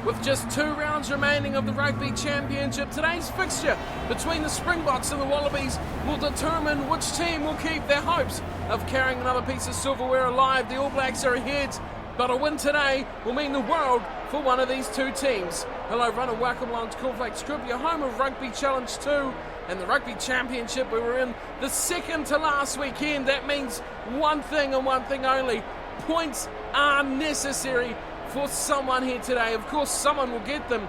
With just 2 rounds remaining of the Rugby Championship, today's fixture between the Springboks and the Wallabies will determine which team will keep their hopes of carrying another piece of silverware alive. The All Blacks are ahead, but a win today will mean the world for one of these two teams. Hello everyone and welcome along to Cornflakes Group, your home of Rugby Challenge 2 and the Rugby Championship. We were in the second to last weekend. That means one thing and one thing only: points are necessary for someone here today. Of course, someone will get them,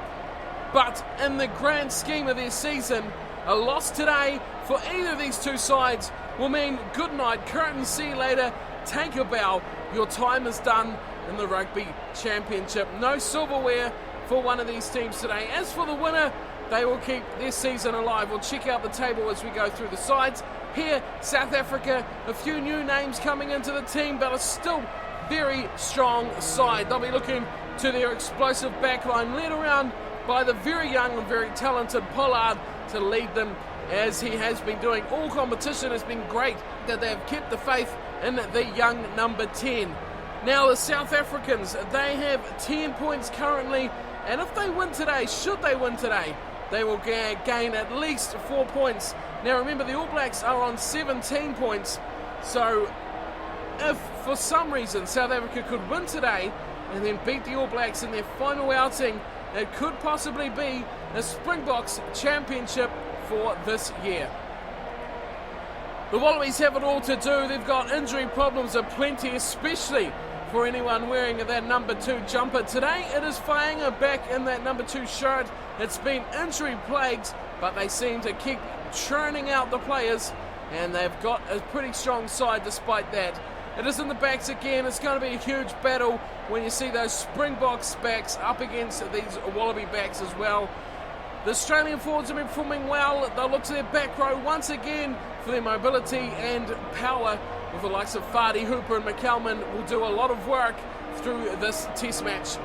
but in the grand scheme of their season, a loss today for either of these two sides will mean good night, curtain, see you later, take a bow. Your time is done in the Rugby Championship. No silverware for one of these teams today. As for the winner, they will keep their season alive. We'll check out the table as we go through the sides. Here, South Africa, a few new names coming into the team, but it's still very strong side. They'll be looking to their explosive backline, led around by the very young and very talented Pollard to lead them as he has been doing. All competition has been great that they have kept the faith in the young number 10. Now the South Africans, they have 10 points currently, and if they win today, should they win today, they will gain at least 4 points. Now remember, the All Blacks are on 17 points, so if for some reason South Africa could win today and then beat the All Blacks in their final outing, it could possibly be the Springboks Championship for this year. The Wallabies have it all to do. They've got injury problems aplenty, especially for anyone wearing that number 2 jumper. Today it is Fainga back in that number 2 shirt. It's been injury plagued, but they seem to keep churning out the players, and they've got a pretty strong side despite that. It is in the backs again. It's going to be a huge battle when you see those Springboks backs up against these Wallaby backs as well. The Australian forwards have been performing well. They'll look to their back row once again for their mobility and power, with the likes of Vardy, Hooper and McCalman will do a lot of work through this test match.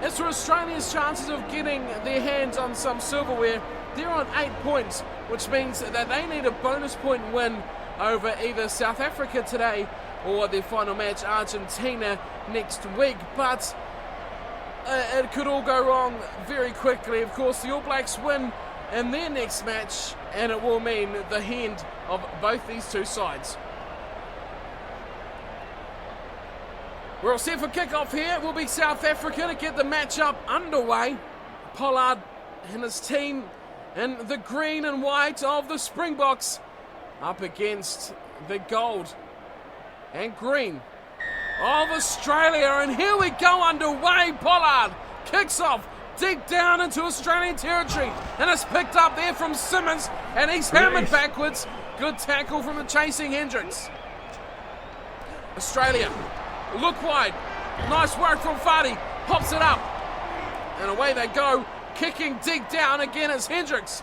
As for Australia's chances of getting their hands on some silverware, they're on 8 points, which means that they need a bonus point win over either South Africa today or their final match, Argentina, next week. But it could all go wrong very quickly. Of course, the All Blacks win in their next match, and it will mean the end of both these two sides. We're all set for kickoff here. It will be South Africa to get the matchup underway. Pollard and his team in the green and white of the Springboks up against the gold and green of Australia. And here we go underway. Pollard kicks off deep down into Australian territory, and it's picked up there from Simmons, and he's hammered backwards. Good tackle from the chasing Hendricks. Australia look wide. Nice work from Vardy. Pops it up, and away they go. Kicking deep down again is Hendricks.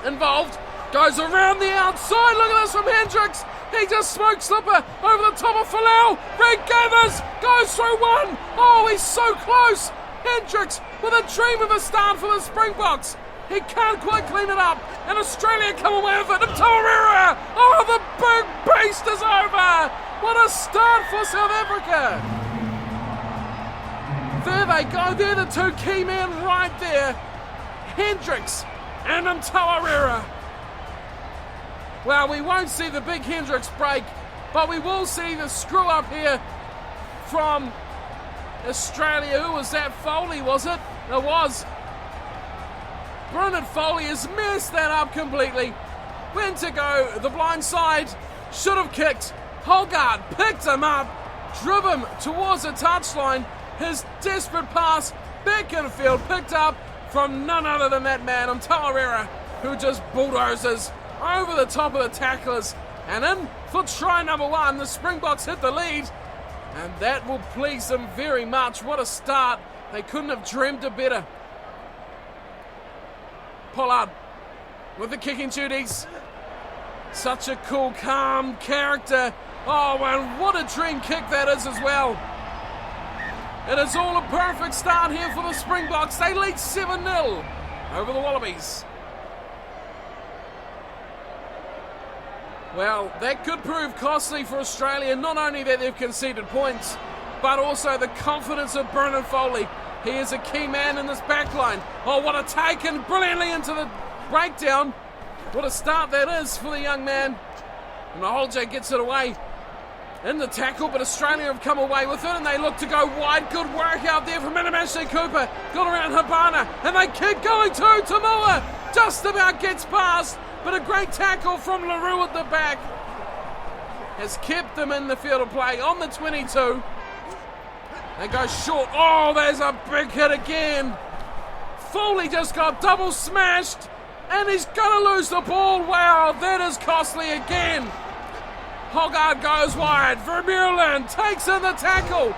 Involved. Goes around the outside. Look at this from Hendricks. He just smoke slipper over the top of Folau. Reed Gathers goes through one. Oh, he's so close. Hendricks with a dream of a start for the Springboks. He can't quite clean it up, and Australia come away with it. And Tawarera. Oh, the big beast is over. What a start for South Africa. There they go. They're the two key men right there. Hendricks and Tawarera. Well, we won't see the big Hendricks break, but we will see the screw up here from Australia. Who was that? Foley, was it? It was. Bernard Foley has messed that up completely. Went to go the blind side. Should have kicked. Holgard picked him up, drove him towards the touchline. His desperate pass back in field, picked up from none other than that man, Tawarera, who just bulldozes over the top of the tacklers. And in for try number 1, the Springboks hit the lead, and that will please them very much. What a start. They couldn't have dreamed it better. Pollard with the kicking duties. Such a cool, calm character. Oh, and what a dream kick that is as well. It is all a perfect start here for the Springboks. They lead 7-0 over the Wallabies. Well, that could prove costly for Australia. Not only that they've conceded points, but also the confidence of Bernard Foley. He is a key man in this back line. Oh, what a take, and brilliantly into the breakdown. What a start that is for the young man. And Maholje gets it away in the tackle, but Australia have come away with it, and they look to go wide. Good work out there from Ashley Cooper. Got around Habana, and they keep going too. Tamua just about gets past, but a great tackle from LaRue at the back has kept them in the field of play on the 22. They go short. Oh, there's a big hit again. Foley just got double smashed, and he's going to lose the ball. Wow, that is costly again. Hoggard goes wide. Vermeulen takes in the tackle.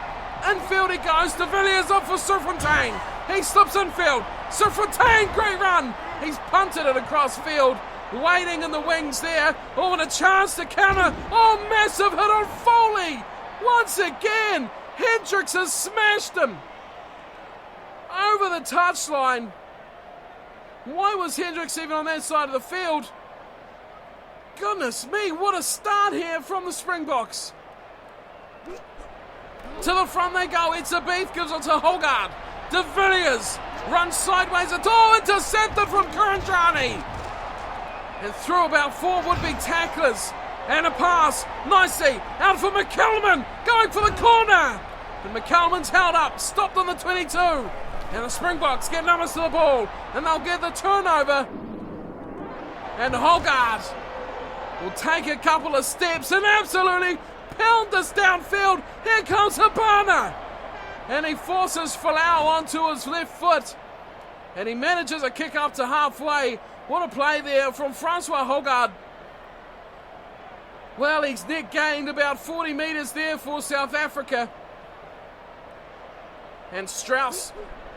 Infield he goes. De Villiers up for Serfontaine. He slips infield. Serfontaine, great run. He's punted it across field. Waiting in the wings there. Oh, and a chance to counter. Oh, massive hit on Foley. Once again, Hendricks has smashed him over the touchline. Why was Hendricks even on that side of the field? Goodness me, what a start here from the Springboks. To the front they go. It's a Beef, gives it to Hoggard. De Villiers runs sideways. It's all intercepted from Kurandrani. And through about 4 would-be tacklers. And a pass, nicely, out for McCallum, going for the corner. And McCallum's held up, stopped on the 22. And the Springboks get numbers to the ball. And they'll get the turnover. And Hoggard will take a couple of steps and absolutely pound this downfield. Here comes Habana. And he forces Folau onto his left foot. And he manages a kick up to halfway. What a play there from Francois Hoggard. Well, he's net gained about 40 metres there for South Africa. And Strauss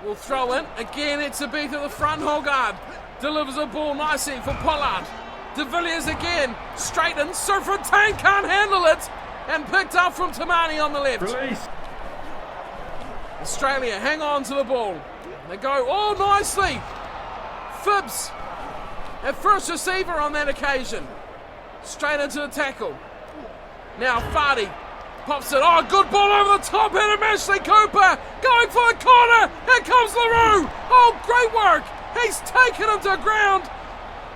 will throw in. Again, it's a beat at the front. Hoggard delivers a ball nicely for Pollard. De Villiers again. Straight in. Serfontaine can't handle it. And picked up from Tamani on the left. Release. Australia hang on to the ball. They go all nicely. Phibbs at first receiver on that occasion. Straight into the tackle. Now Fardy pops it. Oh, good ball over the top. And Ashley Cooper going for the corner. Here comes LaRue. Oh, great work. He's taken him to ground.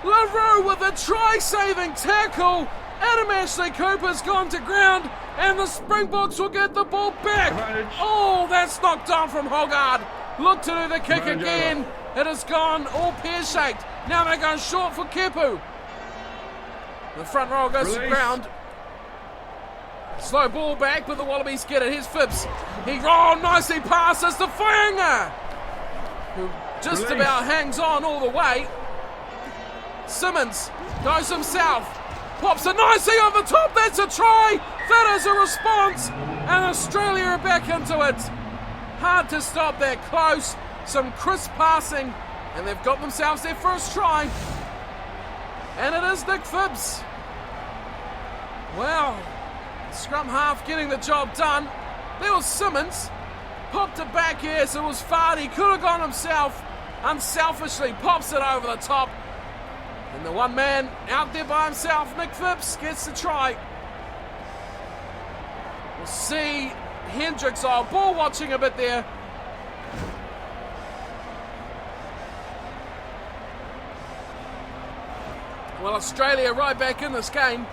LaRue with a try-saving tackle. Adam Ashley Cooper's gone to ground, and the Springboks will get the ball back. Oh, that's knocked on from Hoggard. Look to do the kick again. It has gone all pear-shaped. Now they're going short for Kepu. The front row goes to ground. Slow ball back, but the Wallabies get it. Here's Phibbs. He nicely passes to Faianga, who just about hangs on all the way. Simmons goes himself. Pops it nicely over the top. That's a try. That is a response. And Australia are back into it. Hard to stop that close. Some crisp passing. And they've got themselves their first try. And it is Nick Phibbs. Well, scrum half getting the job done. There was Simmons. Popped it back, yes, it was Fardy. Could have gone himself. Unselfishly pops it over the top. And the one man out there by himself, Nick Phibbs, gets the try. We'll see Hendricks, ball watching a bit there. Well, Australia right back in this game.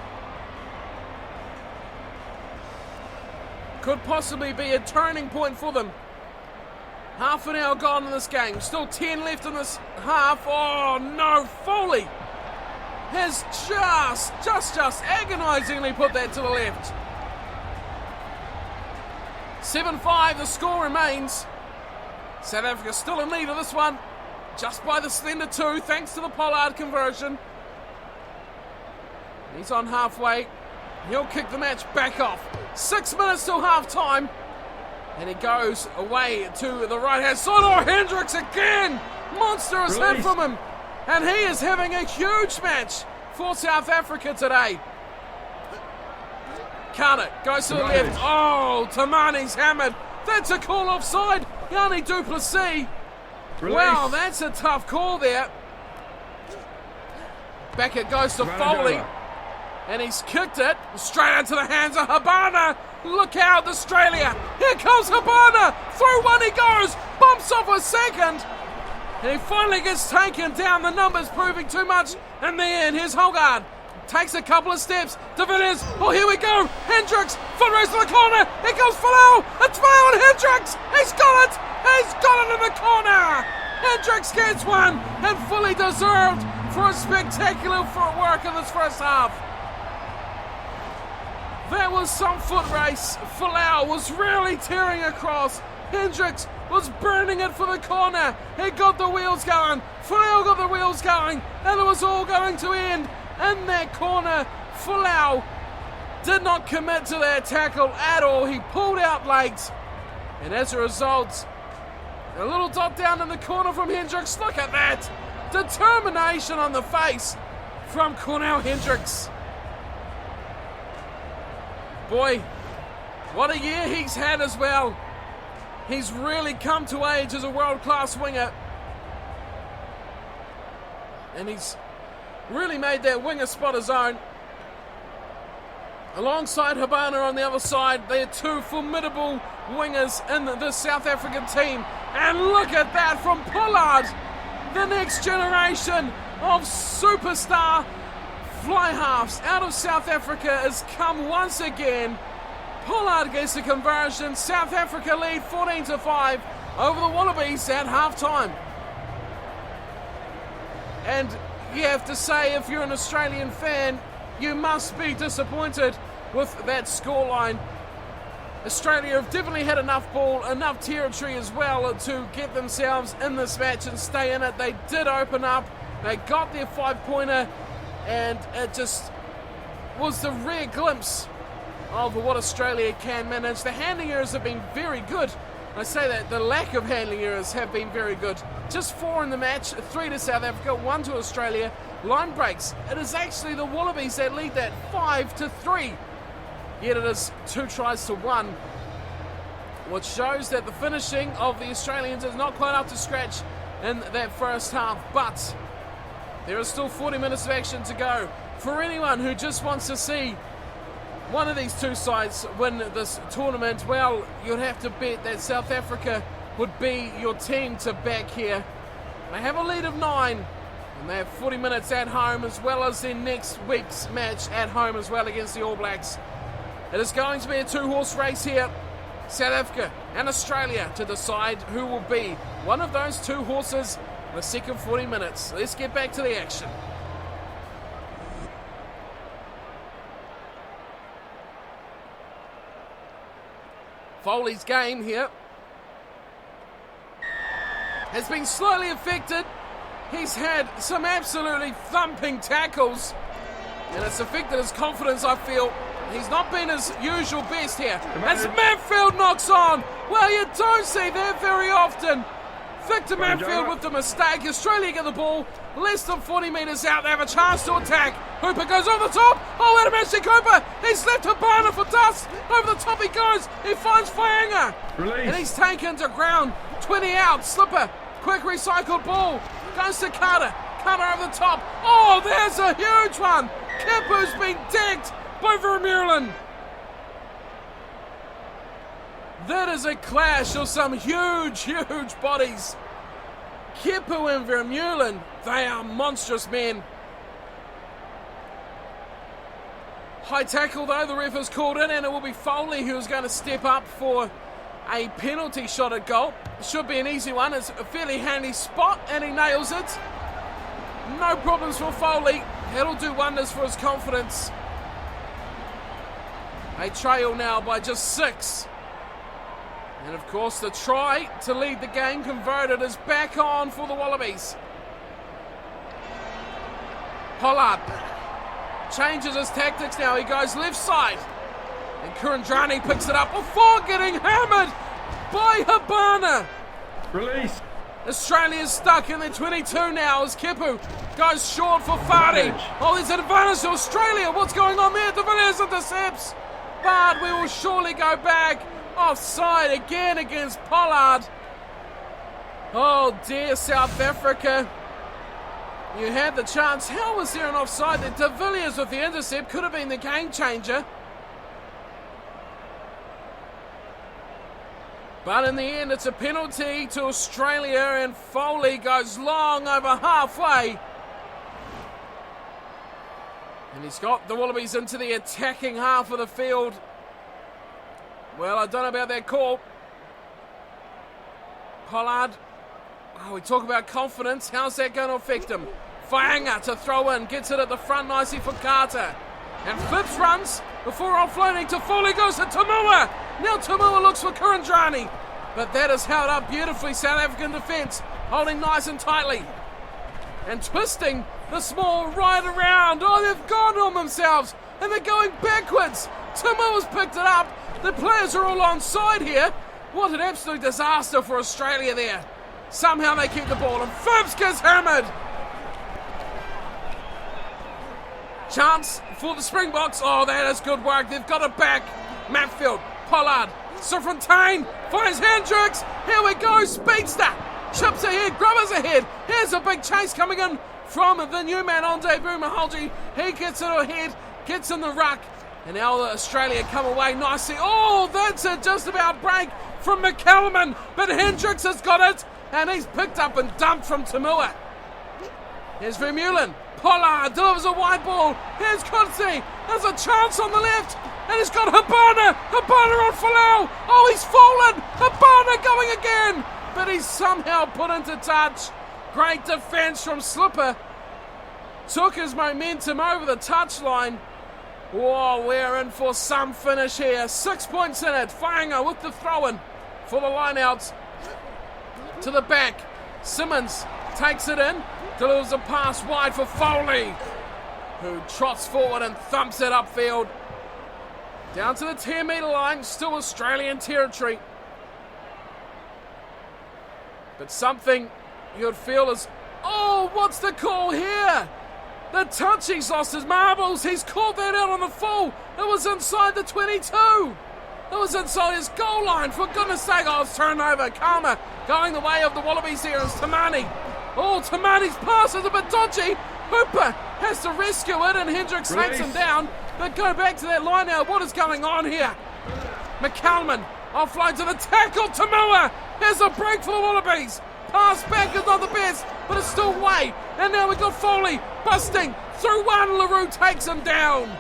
Could possibly be a turning point for them. Half an hour gone in this game. Still 10 left in this half. Oh no, Foley has just agonisingly put that to the left. 7-5, the score remains. South Africa still in lead of this one, just by the slender 2, thanks to the Pollard conversion. He's on halfway. He'll kick the match back off. 6 minutes till half time. And he goes away to the right-hand side. Oh, Hendricks again! Monstrous hit from him. And he is having a huge match for South Africa today. Counter goes to the left. Oh, Tamani's hammered. That's a call offside. Yanni du Plessis. Wow, that's a tough call there. Back it goes to Foley. And he's kicked it straight into the hands of Habana. Look out, Australia. Here comes Habana. Through one he goes. Bumps off a second. And he finally gets taken down. The numbers proving too much. In the end, here's Holgard. Takes a couple of steps. De Villiers. Oh, here we go. Hendricks. Foot race to the corner. Here comes Folau. A try on Hendricks. He's got it. He's got it in the corner. Hendricks gets one. And fully deserved for a spectacular footwork in this first half. That was some foot race. Folau was really tearing across. Hendricks was burning it for the corner. He got the wheels going. Folau got the wheels going. And it was all going to end in that corner. Folau did not commit to that tackle at all. He pulled out late. And as a result, a little dot down in the corner from Hendricks. Look at that. Determination on the face from Cornell Hendricks. Boy, what a year he's had as well. He's really come to age as a world-class winger. And he's really made that winger spot his own. Alongside Habana on the other side, they're two formidable wingers in the South African team. And look at that from Pollard. The next generation of superstar fly halves out of South Africa has come once again. Pollard gets the conversion. South Africa lead 14-5 over the Wallabies at halftime. And you have to say, if you're an Australian fan, you must be disappointed with that scoreline. Australia have definitely had enough ball, enough territory as well to get themselves in this match and stay in it. They did open up. They got their 5-pointer. And it just was the rare glimpse of what Australia can manage. The handling errors have been very good. I say that the lack of handling errors have been very good. Just 4 in the match, 3 to South Africa, 1 to Australia. Line breaks. It is actually the Wallabies that lead that 5-3. Yet it is 2 tries to 1. Which shows that the finishing of the Australians is not quite up to scratch in that first half. But there is still 40 minutes of action to go. For anyone who just wants to see one of these two sides win this tournament, well, you'd have to bet that South Africa would be your team to back here. They have a lead of 9, and they have 40 minutes at home, as well as their next week's match at home as well against the All Blacks. It is going to be a 2-horse race here. South Africa and Australia to decide who will be one of those 2 horses the second 40 minutes. Let's get back to the action. Foley's game here has been slightly affected. He's had some absolutely thumping tackles, and it's affected his confidence, I feel. He's not been his usual best here. As Manfield knocks on. Well, you don't see that very often. Victor Manfield with the mistake. Australia get the ball less than 40 metres out. They have a chance to attack. Hooper goes over the top. Oh, wait a minute, Cooper. He's left Habana for dust. Over the top he goes. He finds Faianga. And he's taken to ground. 20 out. Slipper. Quick recycled ball. Goes to Carter. Carter over the top. Oh, there's a huge one. Kipu's been decked by Vermeulen. That is a clash of some huge, huge bodies. Kipu and Vermeulen, they are monstrous men. High tackle though, the ref has called in, and it will be Foley who's going to step up for a penalty shot at goal. Should be an easy one. It's a fairly handy spot, and he nails it. No problems for Foley. That'll do wonders for his confidence. They trail now by just 6. And of course the try to lead the game converted is back on for the Wallabies. Pollard changes his tactics now. He goes left side. And Kurandrani picks it up before getting hammered by Habana. Release. Australia's stuck in their 22 now as Kipu goes short for Fadi. Oh, there's an advantage to Australia. What's going on there? De Villiers intercepts. But we will surely go back. Offside again against Pollard. Oh dear, South Africa. You had the chance. How was there an offside there? De Villiers with the intercept could have been the game changer. But in the end, it's a penalty to Australia, and Foley goes long over halfway. And he's got the Wallabies into the attacking half of the field. Well, I don't know about that call. Pollard. Oh, we talk about confidence. How's that going to affect him? Fainga to throw in. Gets it at the front nicely for Carter. And Phipps runs before offloading to Foley. Goes to Tamua. Now Tamua looks for Kurandrani. But that is held up beautifully. South African defence holding nice and tightly. And twisting the small right around. Oh, they've gone on themselves. And they're going backwards. Tamua's picked it up. The players are all on side here. What an absolute disaster for Australia there. Somehow they keep the ball, and Phipps gets hammered. Chance for the Springboks. Oh, that is good work. They've got it back. Matfield, Pollard, Serfontaine finds Hendricks. Here we go, speedster. Chips ahead, Grubbers ahead. Here's a big chase coming in from the new man on debut, Mahalji. He gets it ahead, gets in the ruck. And now Australia come away nicely. Oh, that's a just about break from McCallum. But Hendricks has got it. And he's picked up and dumped from Tamua. Here's Vermeulen. Pollard delivers a wide ball. Here's Kunze. There's a chance on the left. And he's got Habana. Habana on Folau. Oh, he's fallen. Habana going again. But he's somehow put into touch. Great defence from Slipper. Took his momentum over the touchline. Whoa, we're in for some finish here. 6 points in it. Fainga with the throw-in for the line-outs. To the back. Simmons takes it in. Delivers a pass wide for Foley, who trots forward and thumps it upfield. Down to the 10-metre line. Still Australian territory. But something you'd feel is... Oh, what's the call here? The touch, he's lost his marbles. He's called that out on the full. It was inside the 22. It was inside his goal line. For goodness sake, oh, it's turned over. Karma going the way of the Wallabies here is Tamani. Oh, Tamani's pass is a bit dodgy. Hooper has to rescue it, and Hendricks takes him down. But go back to that line now. What is going on here? McCallum offload to the tackle. Tamua. Here's a break for the Wallabies. Pass back is not the best, but it's still way. And now we've got Foley busting through one. LaRue takes him down.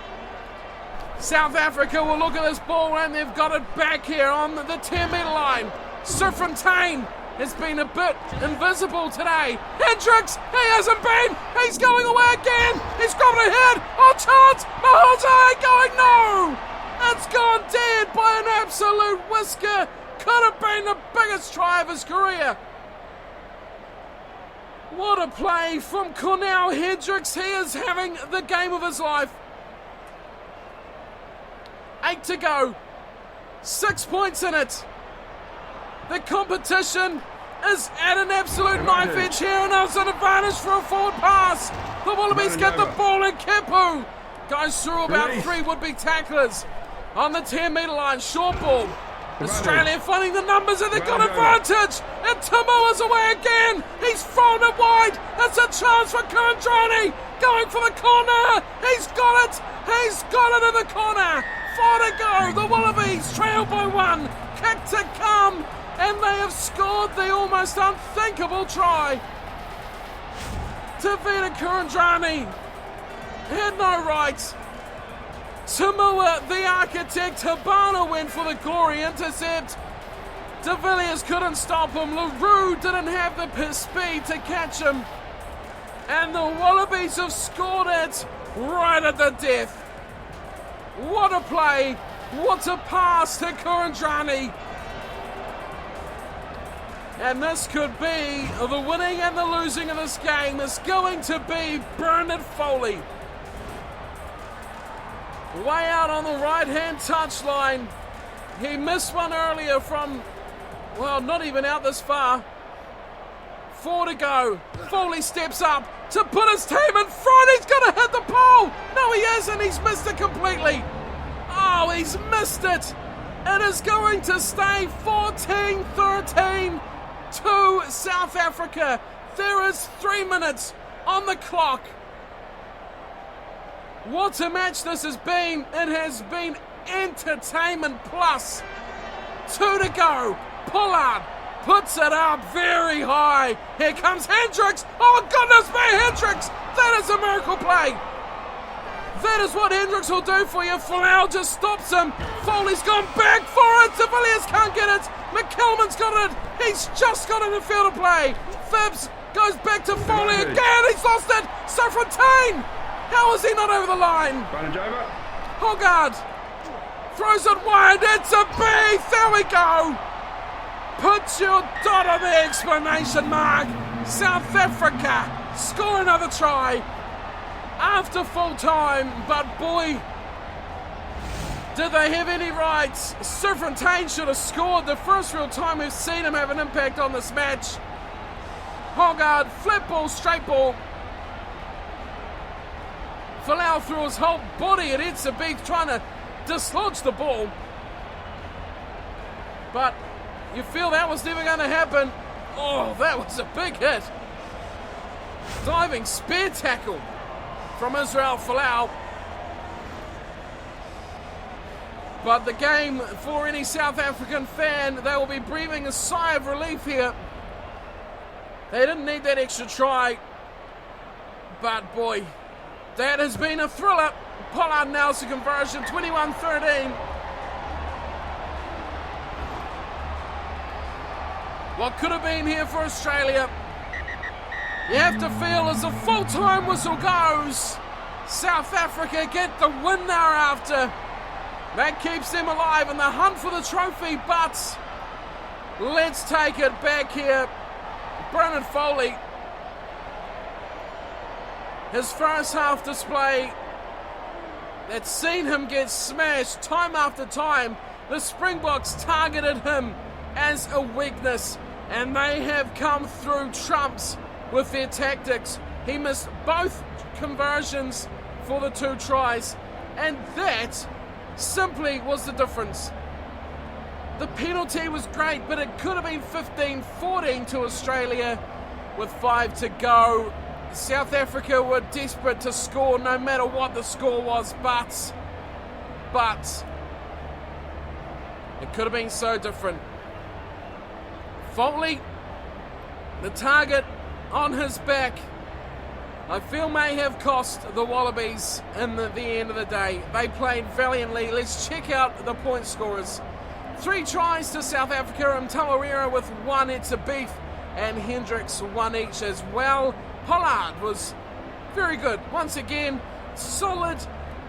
South Africa will look at this ball, and they've got it back here on the 10-metre line. Serfontaine has been a bit invisible today. Hendricks, he hasn't been. He's going away again. He's grabbed ahead. Oh, chance. Mahalzai going no. It's gone dead by an absolute whisker. Could have been the biggest try of his career. What a play from Cornell Hendricks. He is having the game of his life. 8 to go. 6 points in it. The competition is at an absolute knife edge here, and there's an advantage for a forward pass. The Wallabies get the ball, and Kepu goes through about 3 would-be tacklers on the 10-metre line. Short ball. Australia finding the numbers, and they've got advantage. And Tamua's away again. He's thrown it wide. It's a chance for Kurandrani. Going for the corner. He's got it. He's got it in the corner. 4 to go. The Wallabies trail by 1. Kick to come. And they have scored the almost unthinkable try. Tavita Kurandrani had no right. Tamua, the architect. Habana went for the glory intercept. De Villiers couldn't stop him. LaRue didn't have the speed to catch him. And the Wallabies have scored it right at the death. What a play. What a pass to Kurandrani. And this could be the winning and the losing of this game. It's going to be Bernard Foley. Way out on the right-hand touchline. He missed one earlier from, well, not even out this far. 4 to go. Foley steps up to put his team in front. He's going to hit the pole. No, he isn't. He's missed it completely. Oh, he's missed it. It is going to stay 14-13 to South Africa. There is 3 minutes on the clock. What a match this has been. It has been entertainment plus. 2 to go. Pollard puts it up very high. Here comes Hendricks. Oh, goodness me, Hendricks. That is a miracle play. That is what Hendricks will do for you. Folau just stops him. Foley's gone back for it. De Villiers can't get it. McKelman's got it. He's just got in the field of play. Phibbs goes back to Foley again. He's lost it. So Fontaine. How is he not over the line? Hoggard throws it wide. It's a B. There we go. Put your dot on the exclamation mark. South Africa score another try after full time. But boy, did they have any rights. Sir Fontaine should have scored. The first real time we've seen him have an impact on this match. Hoggard, flat ball, straight ball. Folau threw his whole body at Edsa Beach trying to dislodge the ball. But you feel that was never going to happen. Oh, that was a big hit. Diving spear tackle from Israel Folau. But the game, for any South African fan, they will be breathing a sigh of relief here. They didn't need that extra try. But boy, that has been a thriller. Pollard nails the conversion, 21-13. What could have been here for Australia? You have to feel as the full-time whistle goes, South Africa get the win thereafter. That keeps them alive in the hunt for the trophy, but let's take it back here. Brennan Foley, his first half display that's seen him get smashed time after time. The Springboks targeted him as a weakness, and they have come through trumps with their tactics. He missed both conversions for the 2 tries, and that simply was the difference. The penalty was great, but it could have been 15-14 to Australia with 5 to go. South Africa were desperate to score no matter what the score was, but it could have been so different. Foley, the target on his back, I feel may have cost the Wallabies in the end of the day. They played valiantly. Let's check out the point scorers. 3 tries to South Africa, and Tamarera with 1, it's a beef, and Hendricks 1 each as well. Pollard was very good. Once again, solid,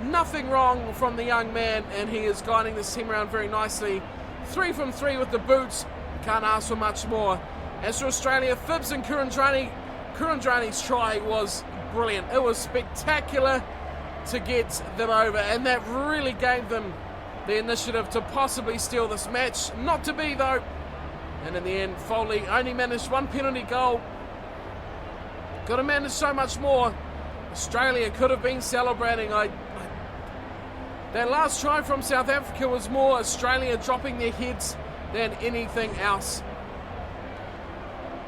nothing wrong from the young man, and he is guiding this team around very nicely. 3 from 3 with the boots. Can't ask for much more. As for Australia, Phibbs and Kurandrani's try was brilliant. It was spectacular to get them over, and that really gave them the initiative to possibly steal this match. Not to be, though. And in the end, Foley only managed 1 penalty goal. Could have managed so much more. Australia could have been celebrating. That last try from South Africa was more Australia dropping their heads than anything else.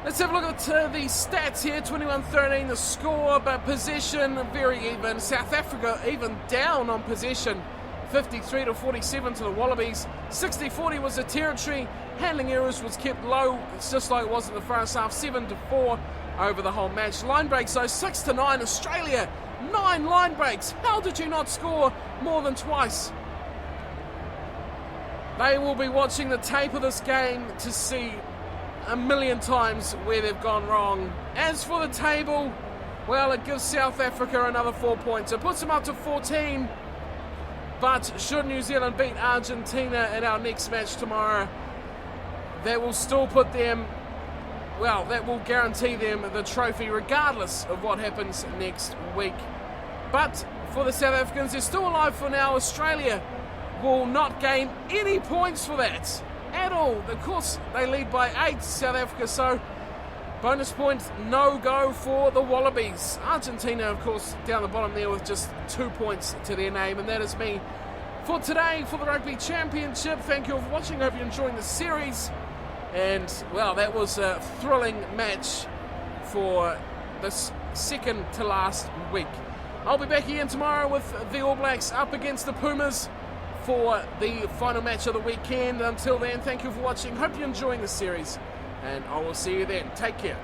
Let's have a look at the stats here. 21-13 the score, but possession very even. South Africa even down on possession. 53-47 to the Wallabies. 60-40 was the territory. Handling errors was kept low. It's just like it was in the first half. 7-4 over the whole match. Line breaks, so 6-9 Australia. 9 line breaks. How did you not score more than twice? They will be watching the tape of this game to see a million times where they've gone wrong. As for the table, well, it gives South Africa another 4 points. It puts them up to 14. But should New Zealand beat Argentina in our next match tomorrow, that will still put them, well, that will guarantee them the trophy regardless of what happens next week. But for the South Africans, they're still alive for now. Australia will not gain any points for that at all. Of course, they lead by 8, South Africa, so bonus points no go for the Wallabies. Argentina, of course, down the bottom there with just 2 points to their name. And that is me for today for the Rugby Championship. Thank you all for watching. I hope you're enjoying the series. And, well, that was a thrilling match for this second to last week. I'll be back again tomorrow with the All Blacks up against the Pumas for the final match of the weekend. Until then, thank you for watching. Hope you're enjoying the series, and I will see you then. Take care.